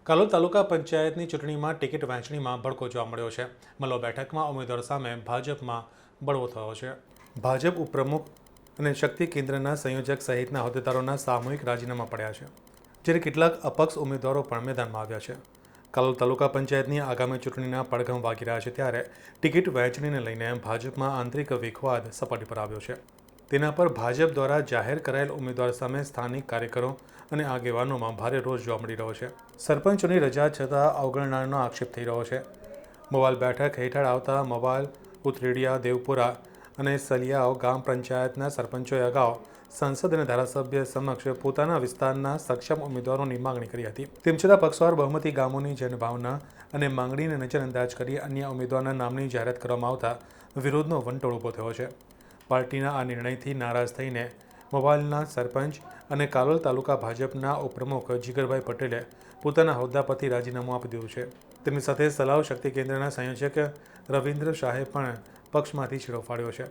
કાલોલ તાલુકા પંચાયતની ચૂંટણીમાં ટિકિટ વહેંચણીમાં ભડકો જોવા મળ્યો છે. મલો બેઠકમાં ઉમેદવાર સામે ભાજપમાં બળવો થયો છે. ભાજપ ઉપપ્રમુખ અને શક્તિ કેન્દ્રના સંયોજક સહિતના હોદ્દેદારોના સામૂહિક રાજીનામા પડ્યા છે, જ્યારે કેટલાક અપક્ષ ઉમેદવારો પણ મેદાનમાં આવ્યા છે. કાલોલ તાલુકા પંચાયતની આગામી ચૂંટણીના પડઘમ વાગી રહ્યા છે, ત્યારે ટિકિટ વહેંચણીને લઈને ભાજપમાં આંતરિક વિખવાદ સપાટી પર આવ્યો છે. તેના પર ભાજપ દ્વારા જાહેર કરાયેલ ઉમેદવાર સામે સ્થાનિક કાર્યકરો અને આગેવાનોમાં ભારે રોષ જોવા મળી રહ્યો છે. સરપંચોની રજા છતાં અવગણનાનો આક્ષેપ થઈ રહ્યો છે. મોવાલ બેઠક હેઠળ આવતા મોવાલ, ઉતરેડિયા, દેવપુરા અને સલિયાઓ ગામ પંચાયતના સરપંચોએ અગાઉ સંસદ અને ધારાસભ્ય સમક્ષ પોતાના વિસ્તારના સક્ષમ ઉમેદવારોની માંગણી કરી હતી. તેમ છતાં પક્ષવાર બહુમતી ગામોની જનભાવના અને માંગણીને નજરઅંદાજ કરી અન્ય ઉમેદવારના નામની જાહેરાત કરવામાં આવતા વિરોધનો વંટોળ ઊભો થયો છે. પાર્ટીના આ નિર્ણયથી નારાજ થઈને મોવાલના સરપંચ અને કાલોલ તાલુકા ભાજપના ઉપપ્રમુખ જીગરભાઈ પટેલે પોતાના હોદ્દા પરથી રાજીનામું આપી દીધું છે. તેમની સાથે સલાવ શક્તિ કેન્દ્રના સંયોજક રવિન્દ્ર શાહે પણ પક્ષમાંથી છેડો ફાડ્યો છે.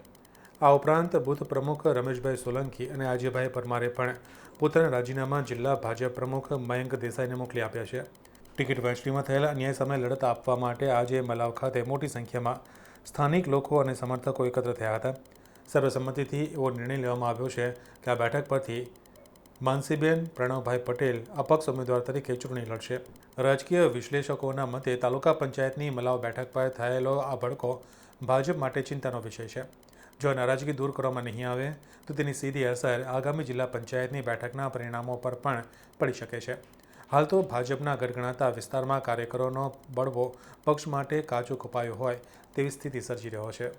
આ ઉપરાંત બૂથ પ્રમુખ રમેશભાઈ સોલંકી અને અજયભાઈ પરમારે પણ પોતાના રાજીનામા જિલ્લા ભાજપ પ્રમુખ મયંક દેસાઈને મોકલી આપ્યા છે. ટિકિટ વહેંચણીમાં થયેલા અન્યાય સામે લડત આપવા માટે આજે મલાવ ખાતે મોટી સંખ્યામાં સ્થાનિક લોકો અને સમર્થકો એકત્ર થયા હતા. સર્વસંમતિથી એવો નિર્ણય લેવામાં આવ્યો છે કે આ બેઠક પરથી માનસીબેન પ્રણવભાઈ પટેલ અપક્ષ ઉમેદવાર તરીકે ચૂંટણી લડશે. રાજકીય વિશ્લેષકોના મતે તાલુકા પંચાયતની મલાવ બેઠક પર થયેલો આ ભડકો ભાજપ માટે ચિંતાનો વિષય છે. જો નારાજગી દૂર કરવામાં નહીં આવે તો તેની સીધી અસર આગામી જિલ્લા પંચાયતની બેઠકના પરિણામો પર પણ પડી શકે છે. હાલ તો ભાજપના ગણગણાતા વિસ્તારમાં કાર્યકરોનો બળવો પક્ષ માટે કાચો કપાયો હોય તેવી સ્થિતિ સર્જી રહ્યો છે.